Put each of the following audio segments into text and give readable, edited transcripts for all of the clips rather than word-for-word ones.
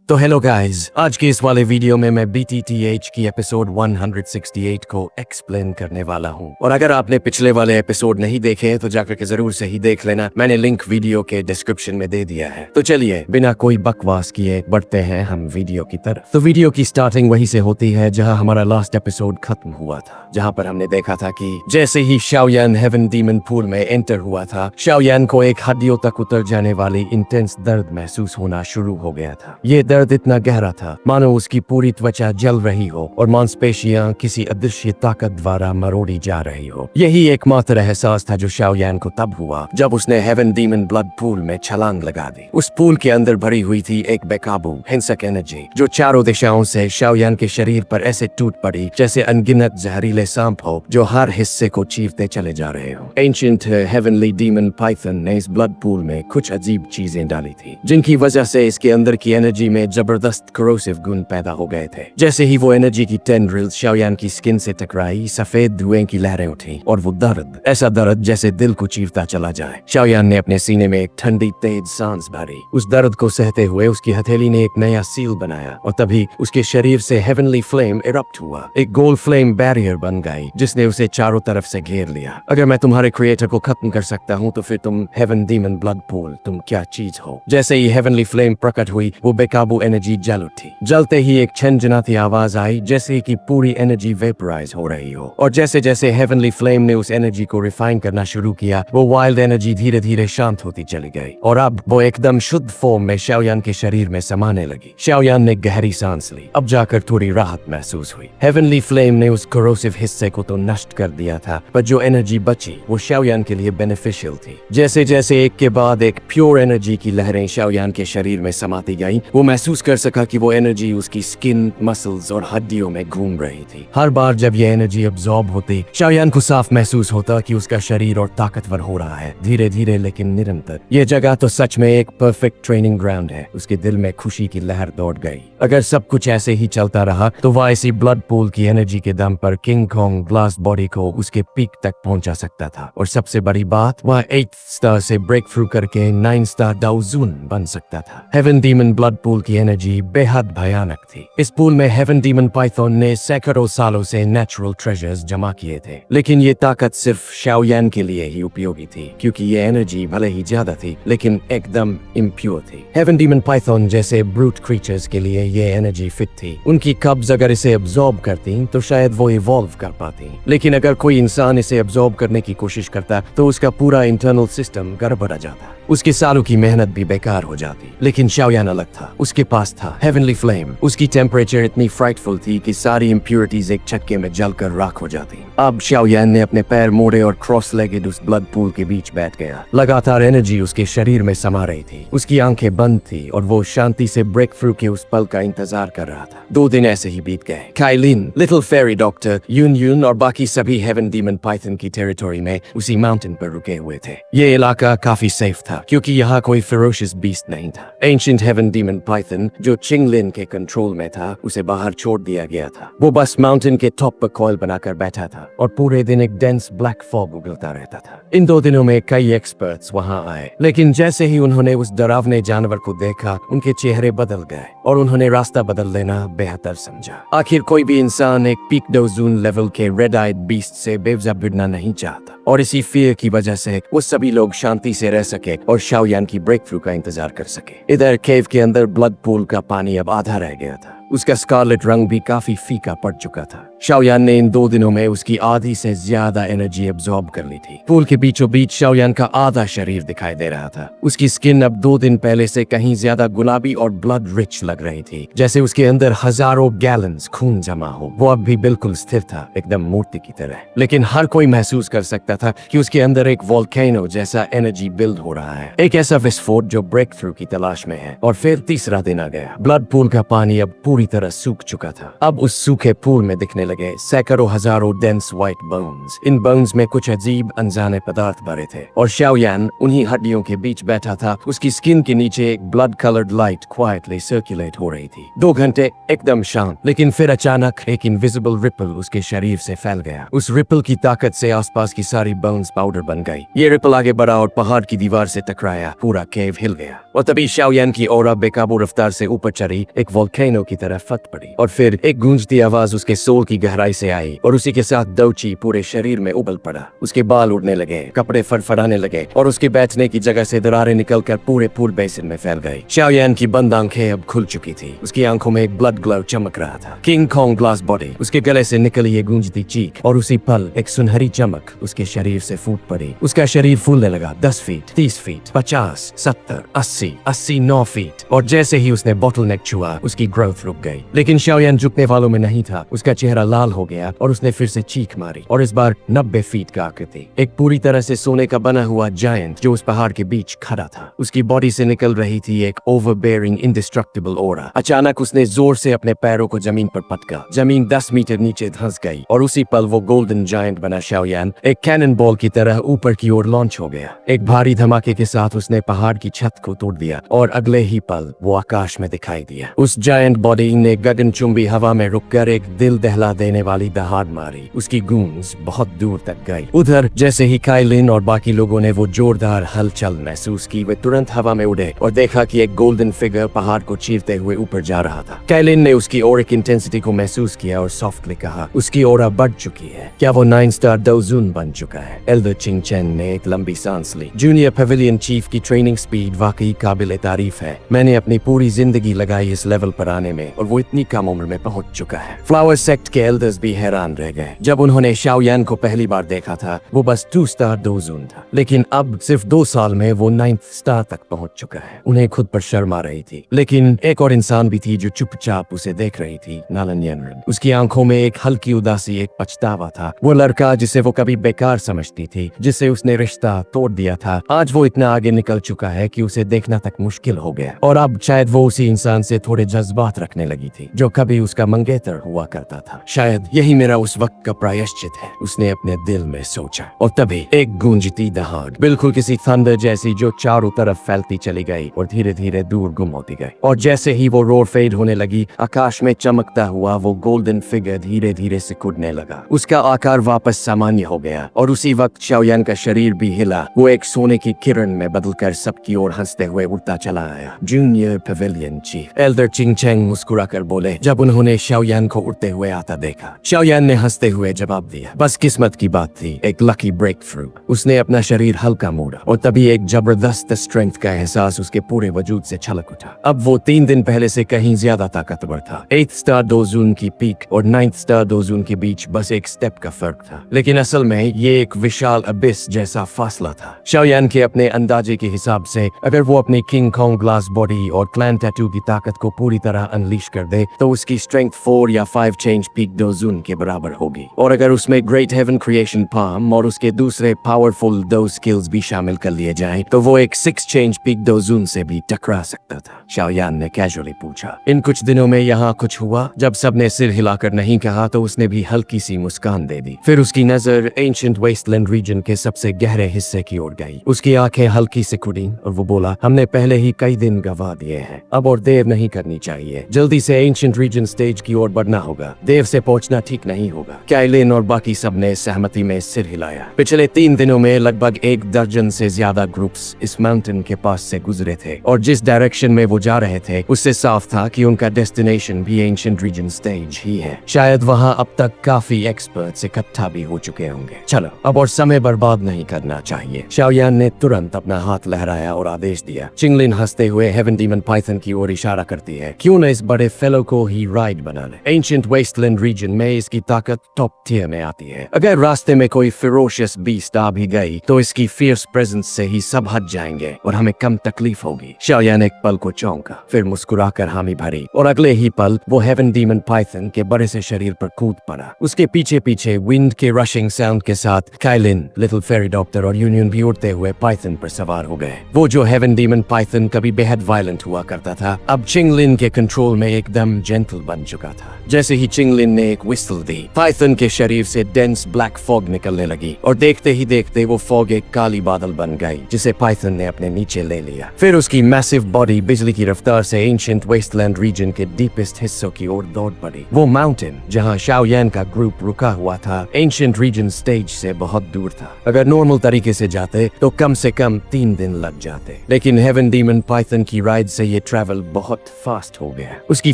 तो hello guys, आज के इस वाले वीडियो में मैं BTTH की एपिसोड 168 को एक्सप्लेन करने वाला हूं। और अगर आपने पिछले वाले एपिसोड नहीं देखे हैं तो जाकर के जरूर से ही देख लेना, मैंने लिंक वीडियो के डिस्क्रिप्शन में दे दिया है। तो चलिए बिना कोई बकवास किए बढ़ते हैं हम वीडियो की तरफ। तो वीडियो की स्टार्टिंग वहीं से होती है जहां हमारा लास्ट एपिसोड खत्म हुआ था, जहां पर हमने देखा था कि जैसे ही शाओयान हेवन डीमन पूल में एंटर हुआ था, शाओयान को एक हड्डियों तक उतर जाने वाली इंटेंस दर्द महसूस होना शुरू हो गया था। ये दर्द इतना गहरा था मानो उसकी पूरी त्वचा जल रही हो और मांसपेशियां किसी अदृश्य ताकत द्वारा मरोड़ी जा रही हो। यही एकमात्र एहसास था जो शाओयान को तब हुआ जब उसने हेवन डीमन ब्लड पूल में छलांग लगा दी। उस पूल के अंदर भरी हुई थी एक बेकाबू हिंसक एनर्जी जो चारों दिशाओं से शाओयान के शरीर पर ऐसे टूट पड़ी जैसे अनगिनत जहरीले सांप हो जो हर हिस्से को चीरते चले जा रहे हो। एंशिएंट हेवनली डीमन पाइथन ने इस ब्लड पूल में कुछ अजीब चीजें डाली थी जिनकी वजह से इसके अंदर की एनर्जी में जबरदस्त करोसिव गुण पैदा हो गए थे। जैसे ही वो एनर्जी की टेंड्रिल्स शाओयान की स्किन से टकराई, सफेद धुएं की लहरें उठी और वो दर्द, ऐसा दर्द जैसे दिल को चीरता चला जाए। शाओयान ने अपने सीने में एक ठंडी तेज सांस भरी। उस दर्द को सहते हुए उसकी हथेली ने एक नया सील बनाया और तभी उसके शरीर से हेवनली फ्लेम इरप्ट हुआ। एक गोल्ड फ्लेम बैरियर बन गई जिसने उसे चारों तरफ से घेर लिया। अगर मैं तुम्हारे क्रिएटर को खत्म कर सकता हूँ तो फिर तुम हेवन डीमन ब्लड पूल, तुम क्या चीज हो। जैसे ही हेवनली फ्लेम प्रकट हुई, वो बेकाबू एनर्जी जल उठी। जलते ही एक छनछनाती आवाज आई जैसे कि पूरी एनर्जी वेपराइज हो रही हो। और जैसे जैसे हेवनली फ्लेम ने उस एनर्जी को रिफाइन करना शुरू किया, वो वाइल्ड एनर्जी धीरे धीरे शांत होती चली गई और अब वो एकदम शुद्ध फॉर्म में शाओयान के शरीर में समाने लगी। शाओयान ने गहरी सांस ली। अब जाकर थोड़ी राहत महसूस हुई। हेवनली फ्लेम ने उस करोसिव हिस्से को तो नष्ट कर दिया था, पर जो एनर्जी बची वो शाओयान के लिए बेनिफिशियल थी। जैसे जैसे एक के बाद एक प्योर एनर्जी की लहरें शाओयान के शरीर में समाती गईं, वो महसूस कर सका कि वो एनर्जी उसकी स्किन, मसल्स और हड्डियों में घूम रही थी। हर बार जब ये एनर्जी अब्सॉर्ब होती, शाओयान को साफ महसूस होता कि उसका शरीर और ताकतवर हो रहा है, धीरे धीरे लेकिन निरंतर। ये जगह तो सच में एक परफेक्ट ट्रेनिंग ग्राउंड है। उसके दिल में खुशी की लहर दौड़ गई। अगर सब कुछ ऐसे ही चलता रहा तो वह इसी ब्लड पूल की एनर्जी के दम पर किंग कॉन्ग ब्लास्ट बॉडी को उसके पीक तक पहुंचा सकता था। और सबसे बड़ी बात, वह 8th स्टार से ब्रेक थ्रू करके 9 स्टार डाउजून बन सकता था। हेवन डीमन ब्लड पूल की एनर्जी बेहद भयानक थी। इस पूल में हेवन डीमन पाइथन ने सैकड़ों सालों से नेचुरल ट्रेजर्स जमा किए थे, लेकिन ये ताकत सिर्फ शाओयान के लिए ही उपयोगी थी क्योंकि ये एनर्जी भले ही ज्यादा थी लेकिन एकदम इम्प्योर थी। हेवन डीमन पाइथन जैसे ब्रूट क्रीचर्स के लिए ये एनर्जी फिट थी। उनकी कब्ज अगर इसे अब्सॉर्ब करती तो शायद वो इवॉल्व कर पाती, लेकिन अगर कोई इंसान इसे अब्सॉर्ब करने की कोशिश करता तो उसका पूरा इंटरनल सिस्टम गड़बड़ा जाता, उसके सालों की मेहनत भी बेकार हो जाती। लेकिन शाओयान अलग था। उसके पास था हेवनली फ्लेम। उसकी टेम्परेचर इतनी फ्राइटफुल थी कि सारी इम्प्योरिटीज एक झटके में जलकर राख हो जाती। अब शाओयान ने अपने पैर मोड़े और क्रॉस लेगेड उस ब्लड पूल के बीच बैठ गया। लगातार एनर्जी उसके शरीर में समा रही थी। उसकी आंखें बंद थी और वो शांति से ब्रेक थ्रू के उस पल का इंतजार कर रहा था। 2 दिन ऐसे ही बीत गए। काइलिन, लिटिल फेरी डॉक्टर, यून यून और बाकी सभी हेवन डीमन पाइथन की टेरिटोरी में उसी माउंटेन पर रुके हुए थे। ये इलाका काफी सेफ था क्योंकि यहाँ कोई फेरोशियस बीस्ट नहीं था। एंशिएंट हेवन डीमन पाइथन जो चिंगलिन के कंट्रोल में था, उसे बाहर छोड़ दिया गया था। वो बस माउंटेन के टॉप पर कॉइल बनाकर बैठा था और पूरे दिन एक डेंस ब्लैक फॉग उगलता रहता था। इन 2 दिनों में कई एक्सपर्ट्स वहाँ आए, लेकिन जैसे ही उन्होंने उस डरावने जानवर को देखा, उनके चेहरे बदल गए और उन्होंने रास्ता बदल लेना बेहतर समझा। आखिर कोई भी इंसान एक पीक डाउजून लेवल के रेड आइड बीस्ट से बेवजह भिड़ना नहीं चाहता, और इसी फियर की वजह से वो सभी लोग शांति से रह सके और शाओयान की ब्रेक थ्रू का इंतजार कर सके। इधर केव के अंदर ब्लड पूल का पानी अब आधा रह गया था। उसका स्कारलेट रंग भी काफी फीका पड़ चुका था। शाओयान ने इन 2 दिनों में उसकी आधी से ज्यादा एनर्जी अब्सॉर्ब कर ली थी। पूल के बीचों बीच शाओयान का आधा शरीर दिखाई दे रहा था। उसकी स्किन अब 2 दिन पहले से कहीं ज्यादा गुलाबी और ब्लड रिच लग रही थी, जैसे उसके अंदर हजारों गैलन्स खून जमा हो। वो अब भी बिल्कुल स्थिर था, एकदम मूर्ति की तरह। लेकिन हर कोई महसूस कर सकता था कि उसके अंदर एक वोल्केनो जैसा एनर्जी बिल्ड हो रहा है, एक ऐसा विस्फोट जो ब्रेक थ्रू की तलाश में है। और फिर तीसरा दिन आ गया। ब्लड पूल का पानी अब पूरी पूरी तरह सूख चुका था। अब उस सूखे पूल में दिखने लगे सैकड़ों हजारों डेंस व्हाइट बोन्स। इन बोन्स में कुछ अजीब अनजाने पदार्थ भरे थे और शाओयान उन्हीं हड्डियों के बीच बैठा था। उसकी स्किन के नीचे एक blood coloured light quietly circulate हो रही थी। 2 घंटे एकदम शांत, लेकिन फिर अचानक एक इनविजिबल रिपल उसके शरीर से फैल गया। उस रिपल की ताकत से आसपास की सारी बोन्स पाउडर बन गई। ये रिपल आगे बढ़ा और पहाड़ की दीवार से टकराया। पूरा केव हिल गया और तभी शाओयान की ऑरा बेकाबू रफ्तार से ऊपर चढ़ी, एक वोल्केनो की तरह फट पड़ी और फिर एक गूंजती आवाज उसके सोल की गहराई से आई और उसी के साथ दोची पूरे शरीर में उबल पड़ा। उसके बाल उड़ने लगे, कपड़े फड़फड़ाने लगे और उसके बैठने की जगह से दरारें निकलकर पूरे पूल बेसिन में फैल गई। शाओयान की बंद आंखें अब खुल चुकी थी। उसकी आंखों में एक ब्लड ग्लो चमक रहा था। King Kong glass body. उसके गले से निकली ये गूंजती चीख और उसी पल एक सुनहरी चमक उसके शरीर से फूट पड़ी। उसका शरीर फूलने लगा। 10 फीट, 30 फीट, 50, 70, 80, 9 फीट और जैसे ही उसने बॉटल नेक छुआ उसकी ग्रोथ रुक गई। लेकिन शाओयान झुकने वालों में नहीं था। उसका चेहरा लाल हो गया और उसने फिर से चीख मारी और इस बार 90 फीट का आकृति, एक पूरी तरह से सोने का बना हुआ जायंट जो उस पहाड़ के बीच खड़ा था। उसकी बॉडी से निकल रही थी एक ओवरबेयरिंग इंडिस्ट्रक्टिबल ऑरा। अचानक उसने जोर से अपने पैरों को जमीन पर पटका। जमीन 10 मीटर नीचे धंस गई और उसी पल वो गोल्डन जायंट बना शाओयान एक कैनन बॉल की तरह ऊपर की ओर लॉन्च हो गया। एक भारी धमाके के साथ उसने पहाड़ की छत को तोड़ दिया और अगले ही पल वो आकाश में दिखाई दिया। उस जायंट बॉडी ने गगनचुंबी हवा में रुककर एक दिल दहला देने वाली दहाड़ मारी। उसकी गूंज बहुत दूर तक गई। उधर जैसे ही काइलिन और बाकी लोगों ने वो जोरदार हलचल महसूस की, वे तुरंत हवा में उड़े और देखा कि एक गोल्डन फिगर पहाड़ को चीरते हुए ऊपर जा रहा था। काइलिन ने उसकी ऑरिक इंटेंसिटी को महसूस किया और सॉफ्टली कहा, उसकी ऑरा बढ़ चुकी है। क्या वो 9 स्टार डोजून बन चुका है? एल्डर चिंगचेन ने एक लंबी सांस ली। जूनियर पेविलियन चीफ की ट्रेनिंग स्पीड वाकई काबिले तारीफ है। मैंने अपनी पूरी जिंदगी लगाई इस लेवल पर आने में और वो इतनी कम उम्र में पहुंच चुका है। फ्लावर सेक्ट के एल्डर्स भी हैरान रह गए। जब उन्होंने शाओयान को पहली बार देखा था वो बस 2 स्टार डोजून था, लेकिन अब सिर्फ 2 साल में वो 9th स्टार तक पहुंच चुका है। उन्हें खुद पर शर्म आ रही थी, लेकिन एक और इंसान भी थी जो चुपचाप उसे देख रही थी, नालन यनरन। उसकी आंखों में एक हल्की उदासी, एक पछतावा था। वो लड़का जिसे वो कभी बेकार समझती थी, जिससे उसने रिश्ता तोड़ दिया था, आज वो इतना आगे निकल चुका है कि उसे देखना तक मुश्किल हो गया। और अब शायद वो उसी इंसान से थोड़े जज्बात रखने लगी थी जो कभी उसका मंगेतर हुआ करता था। शायद यही मेरा उस वक्त का प्रायश्चित है, उसने अपने दिल में सोचा। और तभी एक गूंजती दहाड़, बिल्कुल किसी थंडर जैसी, जो चारों तरफ फैलती चली गई और धीरे धीरे दूर गुम होती गई। और जैसे ही वो रोर फेड होने लगी, आकाश में चमकता हुआ वो गोल्डन फिगर धीरे धीरे सिकुड़ने लगा। उसका आकार वापस सामान्य हो गया और उसी वक्त शाओयान का शरीर भी हिला। वो एक सोने की किरण में बदलकर सबकी ओर हंसते हुए उड़ता चला आया। जूनियर पेविलियन चीफ एल्डर चिंगचेंग मुस्कुराकर बोले जब उन्होंने शाओयान को उड़ते हुए आता देखा। शाओयान ने हंसते हुए जवाब दिया, बस किस्मत की बात थी, एक लकी ब्रेक थ्रू। उसने अपना शरीर हल्का मोड़ा और तभी एक जबरदस्त स्ट्रेंथ का एहसास उसके पूरे वजूद से छलक उठा। अब वो 3 दिन पहले से कहीं ज्यादा ताकतवर था। 8th स्टार डोजून की पीक और 9th स्टार डोजून के बीच बस एक स्टेप का फर्क था, लेकिन असल में ये एक विशाल अबिस जैसा फासला था। शाओयान के अपने अंदाजे के हिसाब से अगर वो अपनी किंग कॉन्ग ग्लास बॉडी और क्लैन टैटू की ताकत को पूरी तरह अनलीश कर दे तो उसकी स्ट्रेंथ 4 या 5 चेंज पीक डोजून के बराबर होगी। और अगर उसमें ग्रेट हेवन क्रिएशन पाम और उसके दूसरे पावरफुल 2 स्किल्स भी शामिल कर लिए जाएं तो वो एक 6 चेंज पीक डोजून से भी टकरा सकता था। शाओयान ने कैजुअली पूछा, इन कुछ दिनों में यहाँ कुछ हुआ? जब सबने सिर हिलाकर नहीं कहा तो उसने भी हल्की सी मुस्कान दे दी। फिर उसकी नजर एंशिएंट वेस्टलैंड रीजन के सबसे गहरे हिस्से की ओर गई। उसकी आंखें हल्की से खुली और वो बोला, हमने पहले ही कई दिन गवा दिए हैं, अब और देर नहीं करनी चाहिए। जल्दी से एंशिएंट रीजन स्टेज की ओर बढ़ना होगा, देर से पहुंचना ठीक नहीं होगा। काइलिन और बाकी सबने सहमति में सिर हिलाया। पिछले 3 दिनों में लगभग 1 दर्जन से ज्यादा ग्रुप्स इस माउंटेन के पास से गुजरे थे और जिस डायरेक्शन में वो जा रहे थे उससे साफ था कि उनका डेस्टिनेशन भी एंशिएंट रीजन स्टेज ही है। शायद वहाँ अब तक काफी एक्सपर्ट्स इकट्ठा भी हो चुके होंगे। चलो अब और समय बर्बाद नहीं करना चाहिए। शाओयान ने तुरंत अपना हाथ लहराया और आदेश दिया। चिंगलिन हंसते हुए हेवन डीमन पाइथन की ओर इशारा करती है, क्यों न इस बड़े फेलो को ही राइड बना ले। एंशिएंट वेस्टलैंड रीजन में इसकी ताकत टॉप टियर में आती है। अगर रास्ते में कोई फेरोशियस बीस्ट आ भी गई तो इसकी फियर्स प्रेजेंस से ही सब हट जाएंगे और हमें कम तकलीफ होगी। शाओयान एक पल को चौंका, फिर मुस्कुराकर हामी भरी और अगले ही पल वो हेवन डीमन पाइथन के बड़े से शरीर पर कूद पड़ा। उसके पीछे पीछे विंड के रशिंग साउंड के साथ काइलिन, लिटिल फेरी डॉक्टर और यूनियन भी उड़ते हुए पाइथन पर सवार हो गए। वो जो हेवन डीमन पाइथन कभी बेहद वायलेंट हुआ करता था अब चिंगलिन के कंट्रोल में एकदम जेंटल बन चुका था। जैसे ही चिंगलिन ने एक विस्टल दी, पाइथन के शरीर से डेंस ब्लैक फॉग निकलने लगी और देखते ही देखते वो फॉग एक काली बादल बन गई जिसे पाइथन ने अपने नीचे ले लिया। फिर उसकी मैसिव बॉडी बिजली की रफ्तार से एंशिएंट वेस्टलैंड रीजन के डीपेस्ट हिस्सों की ओर दौड़ पड़ी। वो माउंटेन जहाँ शाओयान का ग्रुप रुका हुआ था एंशिएंट रीजन स्टेज से बहुत दूर था। अगर नॉर्मल तरीके से जाते तो कम से कम 3 दिन लग जाते, लेकिन हेवन डीमन पाइथन की राइड से ये ट्रैवल बहुत फास्ट हो गया। उसकी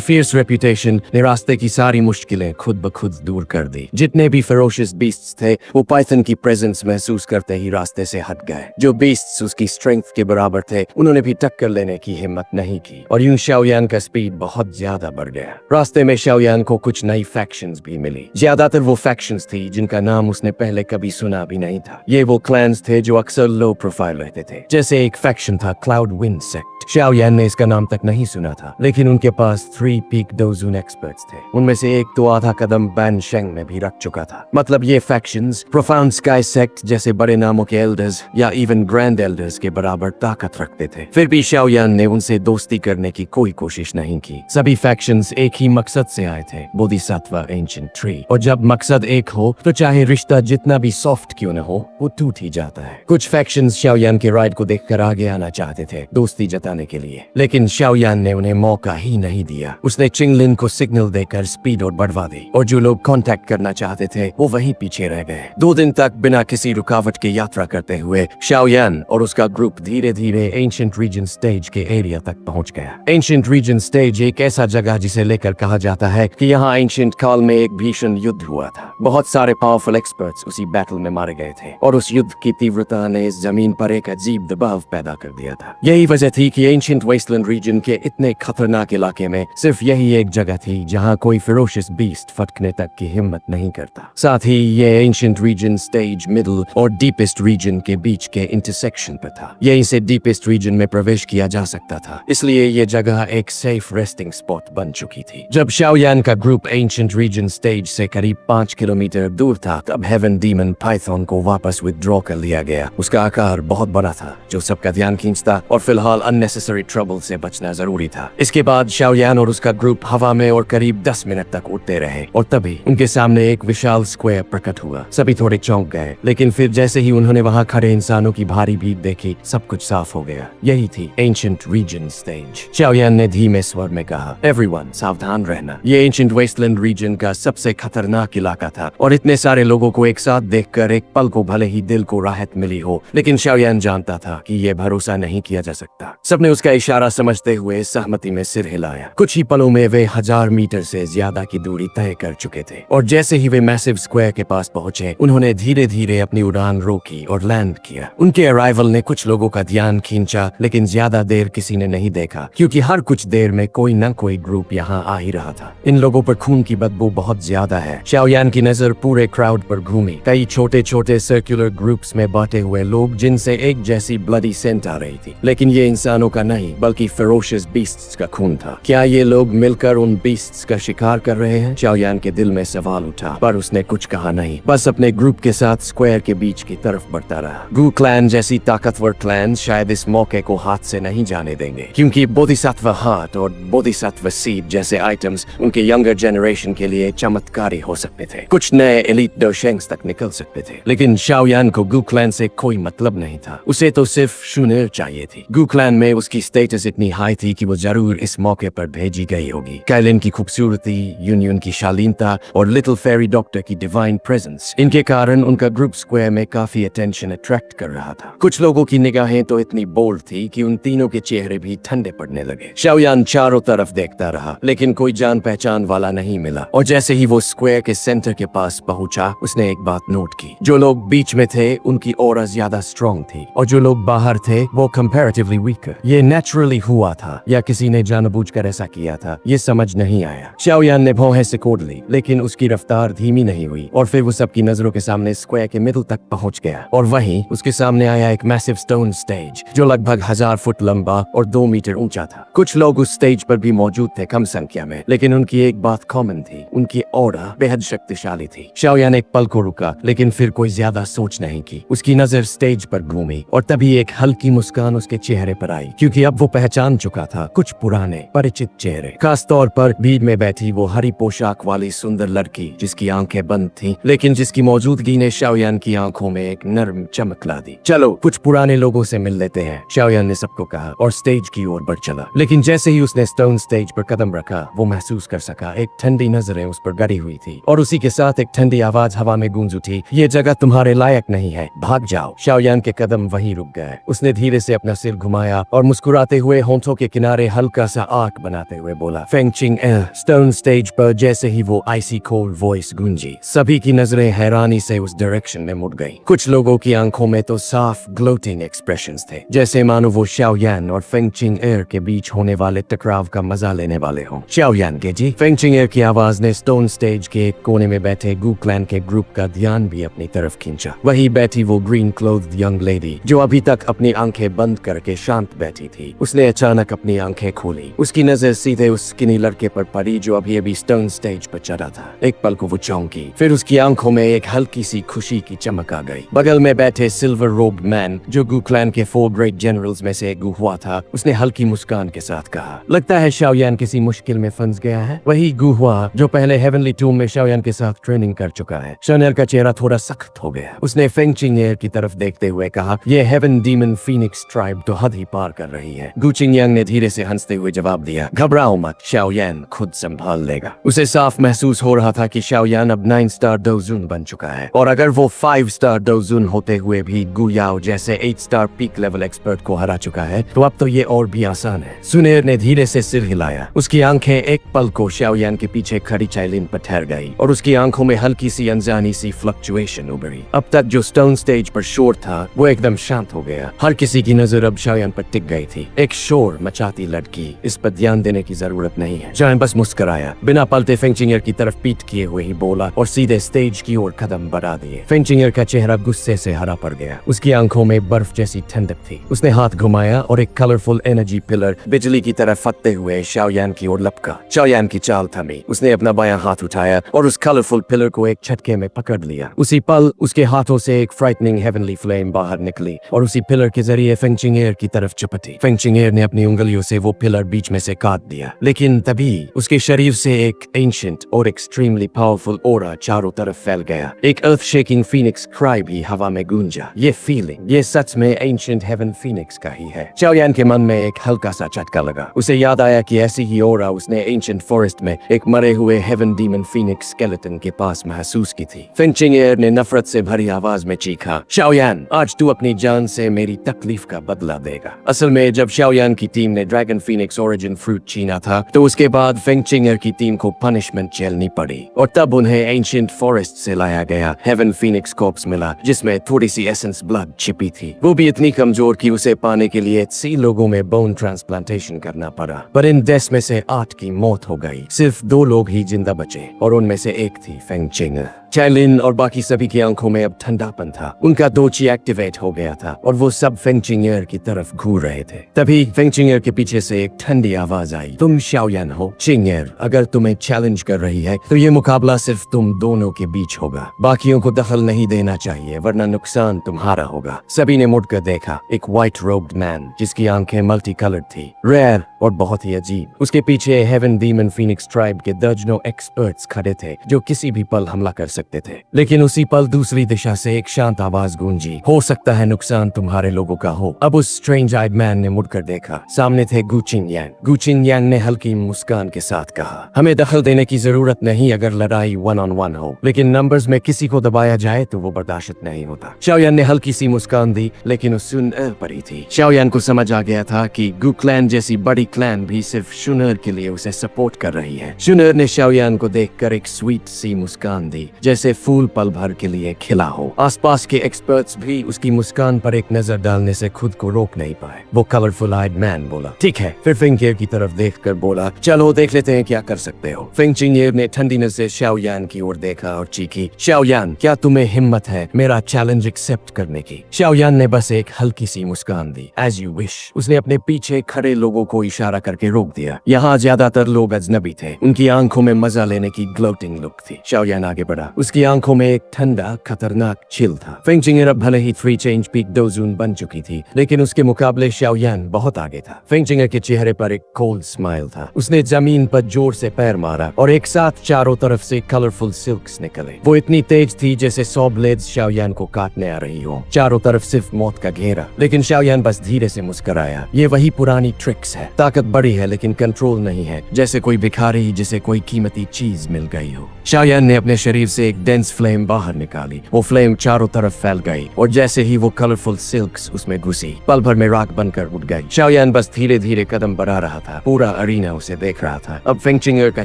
फियर्स रेपुटेशन ने रास्ते की सारी मुश्किलें खुद ब खुद दूर कर दी। जितने भी फेरोशियस बीस्ट्स थे वो पाइथन की प्रेजेंस महसूस करते ही रास्ते से हट गए। जो बीस्ट्स उसकी स्ट्रेंथ के बराबर थे उन्होंने भी टक्कर लेने की हिम्मत नहीं की और यूं शाओयान का स्पीड बहुत ज्यादा बढ़ गया। रास्ते में शाओयान को कुछ नई फैक्शंस भी मिली। ज्यादातर वो फैक्शंस थी जिनका नाम उसने पहले कभी सुना भी नहीं था। ये वो क्लैंस थे जो अक्सर लो प्रोफाइल रहते थे। जैसे एक फैक्शन था क्लाउड विंड सेक्ट। शाओयान ने इसका नाम तक नहीं सुना था, लेकिन उनके पास 3 पीक डोजून एक्सपर्ट्स थे। उनमें से एक तो आधा कदम बैन शेंग में भी रख चुका था। मतलब ये फैक्शंस प्रोफाउंड स्काई सेक्ट जैसे बड़े नामों के एल्डर्स या इवन ग्रैंड एल्डर्स के बराबर ताकत रखते थे। फिर भी शाओयान ने उनसे दोस्ती करने की कोई कोशिश नहीं की। सभी फैक्शंस एक ही मकसद से आए थे, बोधिसत्व एंशिएंट ट्री। और जब मकसद एक हो तो चाहे रिश्ता जितना भी सॉफ्ट क्यों न हो वो टूट ही जाता है। कुछ फैक्शंस शाओयान के राइड को देखकर आगे आना चाहते थे दोस्ती जताने के लिए, लेकिन शाओयान ने उन्हें मौका ही नहीं दिया। उसने चिंगलिन को सिग्नल देकर स्पीड और बढ़वा दी और जो लोग कांटेक्ट करना चाहते थे वो वहीं पीछे रह गए। 2 दिन तक बिना किसी रुकावट के यात्रा करते हुए शाओयान और उसका ग्रुप धीरे धीरे एंशिएंट रीजन स्टेज के एरिया तक पहुंच गया। एंशिएंट रीजन स्टेज एक ऐसा जगह जिसे लेकर कहा जाता है कि यहाँ एंशिएंट काल में एक भीषण युद्ध हुआ था। बहुत सारे पावरफुल एक्सपर्ट्स उसी बैटल में मारे गए थे और उस युद्ध की तीव्रता ने इस जमीन पर एक अजीब दबाव पैदा कर दिया था। यही वजह थी कि एंशिएंट वेस्टलैंड रीजन के इतने खतरनाक इलाके में सिर्फ यही एक जगह थी जहां कोई फेरोशियस बीस्ट फटकने तक की हिम्मत नहीं करता। साथ ही ये एंशिएंट रीजन स्टेज मिडिल और डीपेस्ट रीजन के बीच के इंटरसेक्शन पर था। यहीं से डीपेस्ट रीजन में प्रवेश किया जा सकता था, इसलिए ये जगह एक सेफ रेस्टिंग स्पॉट बन चुकी थी। जब शाओयान का ग्रुप एंशिएंट रीजन स्टेज से करीब 5 किलोमीटर दूर था तब हेवन डीमन पाइथन को वापस विथड्रॉ कर लिया गया। उसका आकार बहुत बड़ा था जो सबका ध्यान खींचता और फिलहाल अननेसेसरी ट्रबल से बचना जरूरी था। इसके बाद शाओयान और उसका ग्रुप हवा में और करीब 10 मिनट तक उड़ते रहे और तभी उनके सामने एक विशाल स्क्वायर प्रकट हुआ। सभी थोड़े चौंक गए, लेकिन फिर जैसे ही उन्होंने वहां खड़े इंसानों की भारी भीड़ देखी सब कुछ साफ हो गया। यही थी एंशिएंट रीजन स्टेज। शाओयान ने धीमे स्वर में कहा, एवरीवन सावधान रहना। ये एंशिएंट वेस्टलैंड रीजन का सबसे खतरनाक इलाका था और इतने सारे लोगों को एक साथ देखकर एक पल को भले ही दिल को राहत मिली हो, लेकिन शाओयान जानता था कि यह भरोसा नहीं किया जा सकता। सबने उसका इशारा समझते हुए सहमति में सिर हिलाया। कुछ ही पलों में वे 1000 मीटर से ज्यादा की दूरी तय कर चुके थे और जैसे ही वे मैसिव स्क्वायर के पास पहुंचे उन्होंने धीरे धीरे अपनी उड़ान रोकी और लैंड किया। उनके अराइवल ने कुछ लोगों का ध्यान खींचा, लेकिन ज्यादा देर किसी ने नहीं देखा क्योंकि हर कुछ देर में कोई न कोई ग्रुप यहाँ आ ही रहा था। इन लोगों पर खून की बदबू बहुत ज्यादा है। शाओयान की नजर पूरे क्राउड पर घूमी। कई छोटे छोटे सर्कुलर ग्रुप्स में बांटे हुए लोग जिनसे एक जैसी ब्लडी सेंट आ रही थी, लेकिन ये इंसानों का नहीं बल्कि फेरोशियस बीस्ट्स का खून था। क्या ये लोग मिलकर उन बीस्ट्स का शिकार कर रहे हैं? शाओयान के दिल में सवाल उठा, पर उसने कुछ कहा नहीं, बस अपने ग्रुप के साथ स्क्वायर के बीच की तरफ बढ़ता रहा। गू क्लैन जैसी ताकतवर क्लैन शायद इस मौके को हाथ से नहीं जाने देंगे, क्योंकि बोधिसत्व हार्ट और बोधिसत्व सीड जैसे आइटम्स उनके यंगर जनरेशन के लिए चमत्कारी हो सकते थे। कुछ नए एलिट डोशेंग्स तक निकल सकते थे, लेकिन शाओयान को गू क्लैन से कोई मतलब नहीं था। उसे तो सिर्फ शून्य चाहिए थी। गू क्लैन में उसकी स्टेटस इतनी हाई थी कि वो जरूर इस मौके पर भेजी गई होगी। काइलिन की खूबसूरती, यूनियन की शालीनता और लिटिल फेरी डॉक्टर की डिवाइन प्रेजेंस, इनके कारण उनका ग्रुप स्क्वायर में काफी अटेंशन अट्रैक्ट कर रहा था। कुछ लोगों की निगाहें तो इतनी बोल्ड थी कि उन तीनों के चेहरे भी ठंडे पड़ने लगे। शाओयान चारों तरफ देखता रहा, लेकिन कोई जान पहचान वाला नहीं मिला और जैसे ही वो स्क्वायर के सेंटर के पास पहुंचा उसने एक बात नोट की। जो लोग बीच में थे उनकी ऑरा ज्यादा स्ट्रॉन्ग थी और जो लोग बाहर थे वो कंपैरेटिवली वीकर। ये नेचुरली हुआ था या किसी ने जानबूझकर ऐसा किया था, ये समझ नहीं आया। शाओयान ने भौहें सिकोड़ ली, लेकिन उसकी रफ्तार धीमी नहीं हुई और फिर वो सबकी नजरों के सामने स्क्वायर के मिडिल तक पहुंच गया और वहीं उसके सामने आया एक मैसिव स्टोन स्टेज जो लगभग 1000 फुट लंबा और 2 मीटर ऊंचा था। कुछ लोग उस स्टेज पर भी मौजूद थे कम संख्या में, लेकिन उनकी एक बात कॉमन थी, उनकी ऑरा बेहद शक्तिशाली थी। शाओयान एक पल को रुका, लेकिन फिर कोई ज्यादा सोच नहीं की। उसकी नजर स्टेज पर घूमी और तभी एक हल्की मुस्कान उसके चेहरे पर आई, क्योंकि अब वो पहचान चुका था कुछ पुराने परिचित चेहरे, खास तौर पर भीड़ में बैठी वो हरी पोशाक वाली सुंदर लड़की जिसकी आंखें बंद थीं, लेकिन जिसकी मौजूदगी ने शाओयान की आंखों में एक नर्म चमक ला दी। चलो कुछ पुराने लोगों से मिल लेते हैं, शाओयान ने सबको कहा और स्टेज की ओर बढ़ चला। लेकिन जैसे ही उसने स्टोन स्टेज पर कदम रखा, वो महसूस कर सका एक ठंडी नजरें उस पर गड़ी हुई थी और उसी के साथ एक ठंडी आवाज हवा में गूंज उठी, ये जगह तुम्हारे लायक नहीं है, भाग जाओ। शाओयान के कदम वहीं रुक गए। उसने धीरे से अपना सिर घुमाया और मुस्कुराते हुए होंठों के किनारे हल्का सा आंख बनाते हुए बोला, फेंगचिंग एर। स्टोन स्टेज पर जैसे ही वो आइसी कोल्ड वॉइस गूंजी, सभी की नजरें हैरानी से उस डायरेक्शन में मुड़ गईं। कुछ लोगों की आंखों में तो साफ ग्लोटिंग एक्सप्रेशंस थे, जैसे मानो वो शाओयान और फेंगचिंग एर के बीच होने वाले टकराव का मजा लेने वाले हों। शाओयान के जी। फेंगचिंग एर की आवाज ने स्टोन स्टेज के एक कोने में बैठे गू क्लैन के ग्रुप का ध्यान भी अपनी तरफ खींचा। वहीं बैठी वो ग्रीन क्लोथ्ड यंग लेडी जो अभी तक अपनी आंखें बंद करके शांत बैठी थी, उसने अचानक अपनी आंखें खोली। उसकी नजर सीधे उस स्किनी लड़के पर पड़ी जो अभी अभी स्टोन स्टेज पर चढ़ा था। एक पल को वो चौंकी, फिर उसकी आंखों में एक हल्की सी खुशी की चमक आ गई। बगल में बैठे सिल्वर रोब्ड मैन जो गू क्लैन के 4 ग्रेट जनरल्स में से एक गू हुआ था, उसने हल्की मुस्कान के साथ कहा, लगता है शाओयान किसी मुश्किल में फंस गया है। वही गू हुआ जो पहले हेवनली टूम में शाओयान के साथ ट्रेनिंग कर चुका है। शाओयान का चेहरा थोड़ा सख्त हो गया। उसने फेंगचिंग एर की तरफ देखते हुए कहा, ये हेवन डीमन फीनिक्स ट्राइब तो हद ही पार कर रही है। गू चिंगयांग ने धीरे से हंसते हुए जवाब दिया, घबराओ मत, शाओयान खुद संभाल लेगा। उसे साफ महसूस हो रहा था कि शाओयान अब 9 स्टार डोजुन बन चुका है और अगर वो 5 स्टार डोजुन होते हुए भी गू याओ जैसे 8 स्टार पीक लेवल एक्सपर्ट को हरा चुका है तो अब तो ये और भी आसान है। सुनेर ने धीरे से सिर हिलाया। उसकी आंखें एक पल को शाओयान के पीछे खड़ी चाइलिन पर ठहर गई और उसकी आंखों में हल्की सी अनजानी सी फ्लक्चुएशन उभरी। अब तक जो स्टोन स्टेज पर शोर था वो एकदम शांत हो गया। हर किसी की नजर अब शाओयान पर टिक गई थी। एक शोर मचाती लड़की, इस पर ध्यान देने की जरूरत नहीं है। शाओयान बस मुस्कुराया, बिना पलटे फेंगचिंग एर की तरफ पीठ किए हुए ही बोला और सीधे स्टेज की ओर कदम बढ़ा दिए। फेंगचिंग एर का चेहरा गुस्से से हरा पड़ गया। उसकी आंखों में बर्फ जैसी ठंडक थी। उसने हाथ घुमाया और एक कलरफुल एनर्जी पिलर बिजली की तरह फटते हुए शाओयान की ओर लपका। शाओयान की चाल थमी। उसने अपना बायां हाथ उठाया और उस कलरफुल पिलर को एक झटके में पकड़ लिया। उसी पल उसके हाथों से एक फ्राइटनिंग हेवनली फ्लेम बाहर निकली और उसी पिलर के जरिए फेंगचिंग एर की तरफ चपटी। फेंगचिंग एर ने अपनी उंगलियों से वो पिलर बीच में से काट दिया, लेकिन तभी उसके शरीर से एक एंशिएंट और एक्सट्रीमली पावरफुल ऑरा चारों तरफ फैल गया। एक अर्थ शेकिंग फीनिक्स क्राई भी हवा में गूंजा। ये फीलिंग, ये सच में एंशिएंट हेवन फीनिक्स का ही है। शाओयान के मन में एक हल्का सा झटका लगा। उसे याद आया कि ऐसी ही ऑरा उसने एंशिएंट फॉरेस्ट में एक मरे हुए हेवन डीमन फीनिक्स स्केलेटन के पास महसूस की थी। फेंगचिंग एर ने नफरत से भरी आवाज में चीखा, शाओयान, आज तू अपनी जान से मेरी तकलीफ का बदला देगा। असल में जब शाओयान की टीम ने ड्रैगन फीनिक्स ओरिजिन फ्रूट छीना था तो उसके बाद फेंगचिंग एर की टीम को पनिशमेंट झेलनी पड़ी और तब उन्हें एंशिएंट फॉरेस्ट से लाया गया हेवन फीनिक्स कॉर्प्स मिला जिसमें थोड़ी सी एसेंस ब्लड छिपी थी। वो भी इतनी कमजोर कि उसे पाने के लिए 80 लोगों में बोन ट्रांसप्लांटेशन करना पड़ा, पर इन 10 में से 8 की मौत हो गई। सिर्फ 2 लोग ही जिंदा बचे और उनमें से एक थी फेंगचिंग। चाइलिन और बाकी सभी की आंखों में अब ठंडापन था। उनका दोची एक्टिवेट हो गया था और वो सब फेंगचिंग एर की तरफ घूर रहे थे। तभी फेंगचिंग एर के पीछे से एक ठंडी आवाज आई, तुम शाओयान हो? चिंग एर, अगर तुम्हें चैलेंज कर रही है तो ये मुकाबला सिर्फ तुम दोनों के बीच होगा। बाकियों को दखल नहीं देना चाहिए वरना नुकसान तुम्हारा होगा। सभी ने मुड़कर देखा। एक व्हाइट रोब्ड मैन जिसकी आंखें मल्टी कलर्ड थी, रेयर और बहुत ही अजीब। उसके पीछे हेवन डीमन फीनिक्स ट्राइब के दर्जनों एक्सपर्ट्स खड़े थे जो किसी भी पल हमला कर सकते थे। लेकिन उसी पल दूसरी दिशा से एक शांत आवाज गूंजी, हो सकता है नुकसान तुम्हारे लोगों का हो। अब उस स्ट्रेंज आइड मैन ने मुड़कर देखा। सामने थे गू चिंगयांग। गू चिंगयांग ने हल्की मुस्कान के साथ कहा, हमें दखल देने की जरूरत नहीं अगर लड़ाई 1-on-1 हो, लेकिन नंबर्स में किसी को दबाया जाए तो वो बर्दाश्त नहीं होता। शाओयान ने हल्की सी मुस्कान दी, लेकिन उस सुनर पर ही थी। शाओयान को समझ आ गया था कि गू क्लैन जैसी बड़ी क्लैन भी सिर्फ शुनर के लिए उसे सपोर्ट कर रही है। शुनर ने शाओयान को देखकर एक स्वीट सी मुस्कान दी, जैसे फूल पल भर के लिए खिला हो। आसपास के एक्सपर्ट्स भी उसकी मुस्कान पर एक नजर डालने से खुद को रोक नहीं पाए। वो कलरफुल आइड मैन बोला, ठीक है। फिर फेंगचिंग एर की तरफ देखकर बोला, चलो देख लेते हैं क्या कर सकते हो। फेंगचिंग एर ने ठंडी नजर से शाओयान की ओर देखा और चीखी, शाओयान, क्या तुम्हें हिम्मत है मेरा चैलेंज एक्सेप्ट करने की? शाओयान ने बस एक हल्की सी मुस्कान दी, एज यू विश। उसने अपने पीछे खड़े लोगों को इशारा करके रोक दिया। यहाँ ज्यादातर लोग अजनबी थे। उनकी आंखों में मजा लेने की ग्लोटिंग लुक थी। शाओयान आगे बढ़ा। उसकी आंखों में एक ठंडा खतरनाक चिल था। फेंग चिंगर अब भले ही 3 चेंज पीक डोजून बन चुकी थी, लेकिन उसके मुकाबले शाओयान बहुत आगे था। फेंग चिंगर के चेहरे पर एक कोल्ड स्माइल था। उसने जमीन पर जोर से पैर मारा और एक साथ चारों तरफ से कलरफुल सिल्क्स निकले। वो इतनी तेज थी जैसे 100 ब्लेड्स शाओयान को काटने आ रही हो। चारों तरफ सिर्फ मौत का घेरा, लेकिन शाओयान बस धीरे से मुस्कुराया। ये वही पुरानी ट्रिक्स है। ताकत बड़ी है लेकिन कंट्रोल नहीं है, जैसे कोई भिखारी जिसे कोई कीमती चीज मिल गई हो। शाओयान ने अपने शरीर से एक डेंस फ्लेम बाहर निकाली। वो फ्लेम चारों तरफ फैल गई और जैसे ही वो कलरफुल सिल्क्स उसमें घुसी, पल भर में राख बनकर उठ गई। शाओयान बस धीरे धीरे कदम बढ़ा रहा था। पूरा अरीना उसे देख रहा था। अब फेंग चिंगर का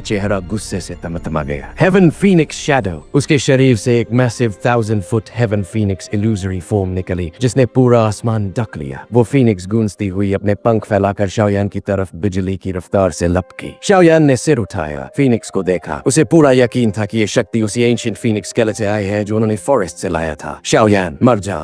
चेहरा गुस्से से तमतमा गया। Heaven phoenix shadow. उसके शरीर से एक massive 1000 foot heaven phoenix illusory form निकली, जिसने पूरा आसमान ढक लिया। वो फीनिक्स गूंजती हुई अपने पंख फैलाकर शाओयान की तरफ बिजली की रफ्तार से लपकी। शाओयान ने सिर उठाया, फीनिक्स को देखा। उसे पूरा यकीन था कि ये शक्ति उसी एंशिएंट फीनिक्स स्केलेटन से आई है जो उन्होंने फॉरेस्ट से लाया था। शाओयान मर जा।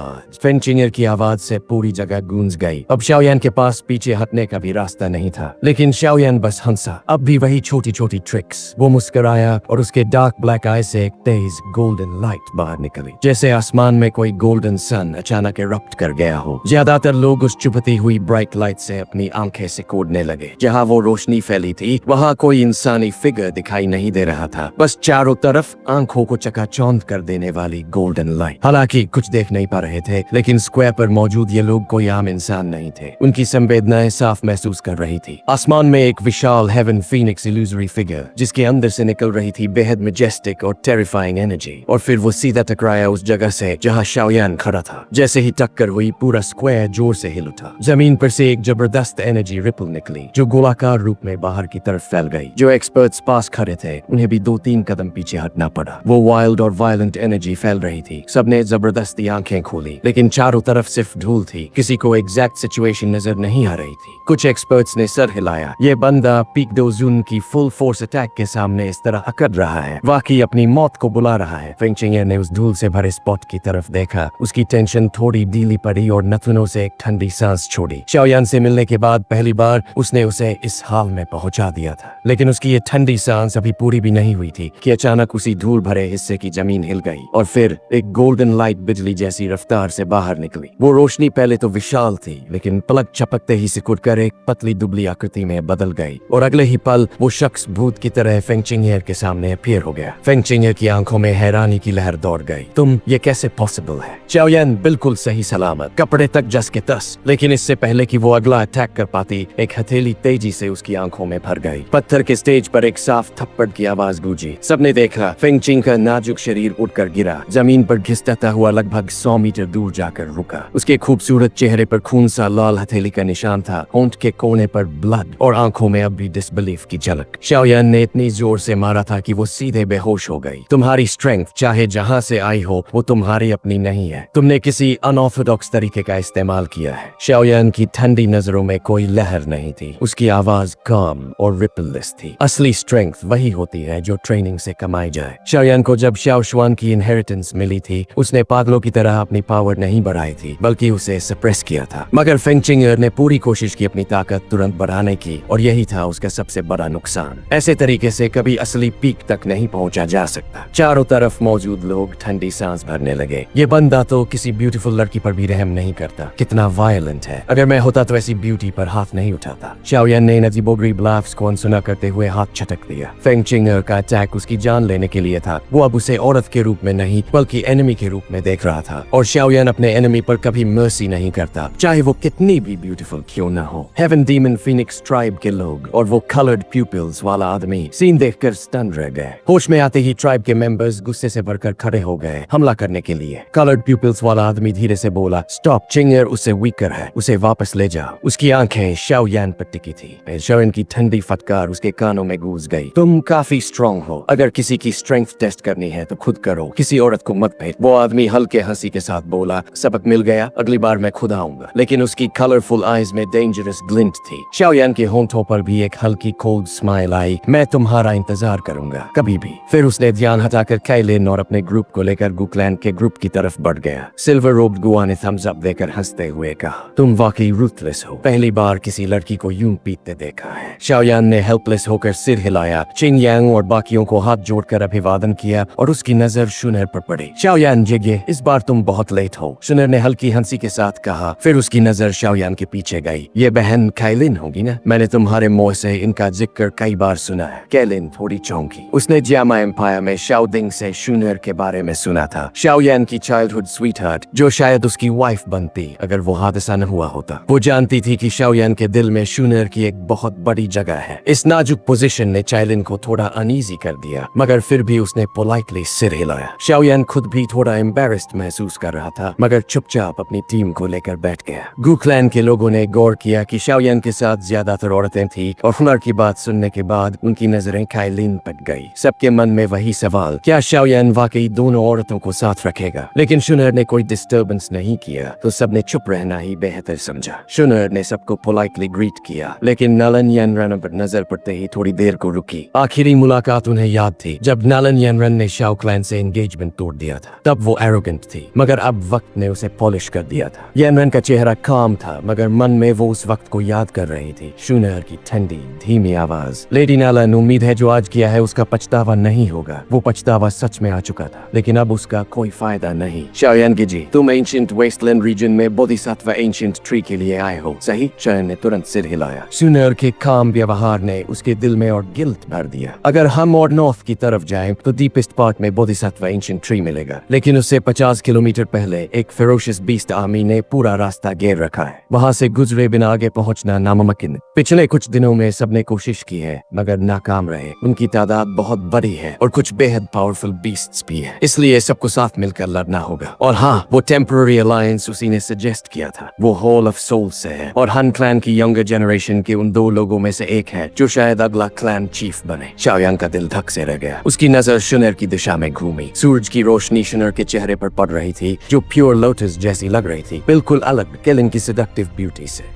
फेंग चिंगर की आवाज से पूरी जगह गूंज गई। अब शाओयान के पास पीछे हटने का भी रास्ता नहीं था, लेकिन शाओयान बस हंसा। अब भी वही छोटी छोटी ट्रिक्स। वो मुस्कुराया और उसके डार्क ब्लैक आई से एक तेज गोल्डन लाइट बाहर निकली, जैसे आसमान में कोई गोल्डन सन अचानक इरप्ट कर गया हो। ज्यादातर लोग उस चुभती हुई ब्राइट लाइट से अपनी आंखें सिकोड़ने लगे। जहाँ वो रोशनी फैली थी वहाँ कोई इंसानी फिगर दिखाई नहीं दे रहा था, बस चारों तरफ आंखों को चकाचौंध कर देने वाली गोल्डन लाइट। हालांकि कुछ देख नहीं पा रहे थे, लेकिन स्क्वायर पर मौजूद ये लोग कोई आम इंसान नहीं थे। उनकी संवेदनाएं साफ महसूस कर रही थी। आसमान में एक विशाल हेवन फीनिक्स इल्यूजरी फिगर, जिसके अंदर से निकल रही थी बेहद मैजेस्टिक और टेरिफाइंग एनर्जी। और फिर वो सीधा टकराया उस जगह से जहाँ शाओयान खड़ा था। जैसे ही टक्कर हुई, पूरा स्क्वायर जोर से हिल उठा। जमीन पर से एक जबरदस्त एनर्जी रिपल निकली, जो गोलाकार रूप में बाहर की तरफ फैल गई। जो एक्सपर्ट्स पास खड़े थे, उन्हें भी 2-3 कदम पीछे हटना पड़ा। वो वाइल्ड और वायलेंट एनर्जी फैल रही थी। सबने जबरदस्ती आंखें खोली, लेकिन चारों तरफ सिर्फ धूल थी। किसी को एग्जैक्ट सिचुएशन नजर नहीं आ रही थी। कुछ एक्सपर्ट्स ने सर हिलाया। ये बंदा पीक डोजून की फुल फोर्स अटैक के सामने इस तरह अकड़ रहा है, वाकई अपनी मौत को बुला रहा है। फेंग चिंगर ने उस धूल से भरे स्पॉट की तरफ देखा। उसकी टेंशन थोड़ी ढीली पड़ी और नथुनों से एक ठंडी सांस छोड़ी। शाओयान से मिलने के बाद पहली बार उसने उसे इस हाल में पहुंचा दिया था, लेकिन उसकी ये ठंडी सांस अभी पूरी भी नहीं हुई थी कि अचानक उसी धूल भरे हिस्से की जमीन हिल गई और फिर एक गोल्डन लाइट बिजली जैसी रफ्तार से बाहर निकली। वो रोशनी पहले तो विशाल थी, लेकिन पलक झपकते ही सिकुड़कर एक पतली दुबली आकृति में बदल गई और अगले ही पल वो शख्स भूत की तरह फेंग चिंगर के सामने अपीयर हो गया। फेंग चिंगर की आंखों में हैरानी की लहर दौड़ गई। तुम, ये कैसे पॉसिबल है? शाओयान बिल्कुल सही सलामत, कपड़े तक जस के तस। लेकिन इससे पहले कि वो अगला अटैक कर पाती, एक हथेली तेजी से उसकी आंखों में भर गई। पत्थर के स्टेज पर एक साफ थप्पड़ की आवाज गूंजी। सबने देखा फेंग चिंग का नाजुक शरीर उठकर गिरा। जमीन पर घिसता हुआ लगभग 100 मीटर दूर जाकर रुका। उसके खूबसूरत चेहरे पर खून सा लाल हथेली का निशान था, होंठ के कोने पर ब्लड और आंखों में अब भी डिसबिलीफ की झलक। शाओयान ने इतनी जोर से मारा था कि वो सीधे बेहोश हो गई। तुम्हारी स्ट्रेंथ चाहे जहां से आई हो, वो तुम्हारी अपनी नहीं है। तुमने किसी अनऑर्थोडॉक्स तरीके का इस्तेमाल किया है। शाओयान की ठंडी नजरों में कोई लहर नहीं थी। उसकी आवाज काम और रिपललेस थी। असली स्ट्रेंथ वही होती है जो ट्रेनिंग से कमाई जाए। शाओयान को जब शाओ शुआन की इनहेरिटेंस मिली थी, उसने पागलों की तरह अपनी पावर नहीं बढ़ाई थी, बल्कि उसे सप्रेस किया था। मगर फेंग चिंगर ने पूरी कोशिश की अपनी ताकत तुरंत बढ़ाने की, और यही था उसका सबसे बड़ा नुकसान। ऐसे तरीके से कभी असली पीक तक नहीं पहुंचा जा सकता। चारों तरफ मौजूद लोग ठंडी सांस भरने लगे। ये बंदा तो किसी ब्यूटीफुल लड़की पर भी रहम नहीं करता। कितना वायलेंट है। अगर मैं होता तो ऐसी ब्यूटी पर हाथ नहीं उठाता। शाओयान ने नजीबोगरी ब्लाफ्स को अनसुना करते हुए हाथ छटक दिया। फेंग चिंगर का अटैक उसकी जान लेने के लिए था। वो अब उसे औरत के रूप में नहीं, बल्कि एनिमी के रूप में देख रहा था। और शाओयान अपने एनिमी पर कभी मर्सी नहीं करता, चाहे वो कितनी भी ब्यूटीफुल क्यों न हो। हेवन डीमन फीनिक्स ट्राइब के लोग और वो कलर्ड प्यूपिल्स वाला आदमी सीन देखकर स्टन रह गए। होश में आते ही ट्राइब के मेंबर्स गुस्से से भरकर खड़े हो गए हमला करने के लिए। कलर्ड प्यूपिल्स वाला आदमी धीरे से बोला, स्टॉप, चिंगर उससे वीकर है, उसे वापस ले जाओ। उसकी आंखें शाओयान पर टिकी थी। शाओयान की ठंडी फटकार उसके कानों में गूंज गई। तुम काफी स्ट्रॉन्ग हो। अगर किसी की स्ट्रेंथ टेस्ट करनी है तो खुद करो, किसी औरत को मत भेज। वो आदमी हल्के हंसी के साथ बोला, सबक मिल गया, अगली बार मैं खुद आऊंगा। लेकिन उसकी कलरफुल आईज में डेंजरस ग्लिंट थी। शाओयान के होंठों पर भी एक हल्की कोल्ड स्माइल आई। मैं तुम्हारा इंतजार करूंगा, कभी भी। फिर उसने ध्यान हटाकर काइलिन और अपने ग्रुप को लेकर गुकलैंड के ग्रुप की तरफ बढ़ गया। सिल्वर रोब्ड गुआ ने थम्स अप देकर हंसते हुए कहा, तुम वाकई रूथलेस हो। पहली बार किसी लड़की को यूं पीटते देखा है। शाओयान ने हेल्पलेस होकर सिर हिलाया। चिंग यांग और बाकियों को हाथ जोड़कर अभिवादन किया गया और उसकी नजर शुनर पर पड़ी। शाओयान जिगे, इस बार तुम बहुत लेट हो, शुनर ने हल्की हंसी के साथ कहा। फिर उसकी नजर शाओयान के पीछे गई। ये बहन काइलिन होगी ना? मैंने तुम्हारे मुंह से इनका जिक्र कई बार सुना है। काइलिन थोड़ी चौंकी। उसने जियामा एम्पायर में शाओदिंग से शुनर के बारे में सुना था, शाओयान की चाइल्डहुड स्वीटहार्ट, जो शायद उसकी वाइफ बनती अगर वो हादसा न हुआ होता। वो जानती थी कि शाओयान के दिल में शुनर की एक बहुत बड़ी जगह है। इस नाजुक पोजीशन ने चाइलिन को थोड़ा अनईजी कर दिया, मगर फिर भी उसने पोलाइटली सिर हिलाया। शाओयान खुद भी थोड़ा एम्बेरेस्ड महसूस कर रहा था, मगर चुपचाप अपनी टीम को लेकर बैठ गया। गू क्लैन के लोगों ने गौर किया कि शाओयान के साथ ज्यादातर औरतें थी और हुनर की बात सुनने के बाद उनकी नजरें काइलिन पर गई। सबके मन में वही सवाल, क्या शाओयान वाकई दोनों औरतों को साथ रखेगा? लेकिन शुनर ने कोई डिस्टर्बेंस नहीं किया, तो सबने चुप रहना ही बेहतर समझा। शुनर ने सबको पोलाइटली ग्रीट किया, लेकिन नालन यानरन पर नजर पड़ते ही थोड़ी देर को रुकी। आखिरी मुलाकात उन्हें याद थी जब नालन यानरन ने शाओ क्लैन से एंगेजमेंट तोड़ दिया था। तब वो एरोगेंट थी, मगर अब वक्त ने उसे पॉलिश कर दिया था। यानरन का चेहरा काम था, मगर मन में वो उस वक्त को याद कर रही थी। शुनर की ठंडी धीमी आवाज, लेडी नालन, उम्मीद है जो आज किया है उसका पछतावा नहीं होगा। वो पछतावा सच में आ चुका था, लेकिन अब उसका कोई फायदा नहीं। शाओयान जी, तुम एंशिएंट वेस्टलैंड रीजन में बोधिसत्व एंशिएंट ट्री के लिए आए हो, सही? शाओयान ने तुरंत सिर हिलाया। शुनर के काम व्यवहार ने उसके दिल में और गिल्ट भर दिया। अगर हम और नॉर्थ की तरफ जाएं तो डीपेस्ट पार्ट में बोधिसत्व एंशिएंट ट्री मिलेगा, लेकिन उससे 50 किलोमीटर पहले एक फेरोशियस बीस्ट आर्मी ने पूरा रास्ता घेर रखा है। वहाँ से गुजरे बिना आगे पहुँचना नामुमकिन। पिछले कुछ दिनों में सबने कोशिश की है, मगर नाकाम रहे। उनकी तादाद बहुत बड़ी है और कुछ बेहद पावरफुल बीस्ट्स भी है, इसलिए सबको साथ मिलकर लड़ना होगा। और हाँ, वो टेम्पररी अलायंस उसी ने सजेस्ट किया था, वो हॉल ऑफ सोल से है और हन क्लैन की यंगर जनरेशन के उन 2 लोगों में से एक है जो शायद अगला क्लैन चीफ बने। शाओयान का दिल धक से रह गया। उसकी नजर शुनर की दिशा में घूमी। सूरज की रोशनी शुनर के चेहरे पर पड़ रही थी, जो प्योर लोटस जैसी लग रही थी, बिल्कुल अलग काइलिन की सेडक्टिव ब्यूटी से।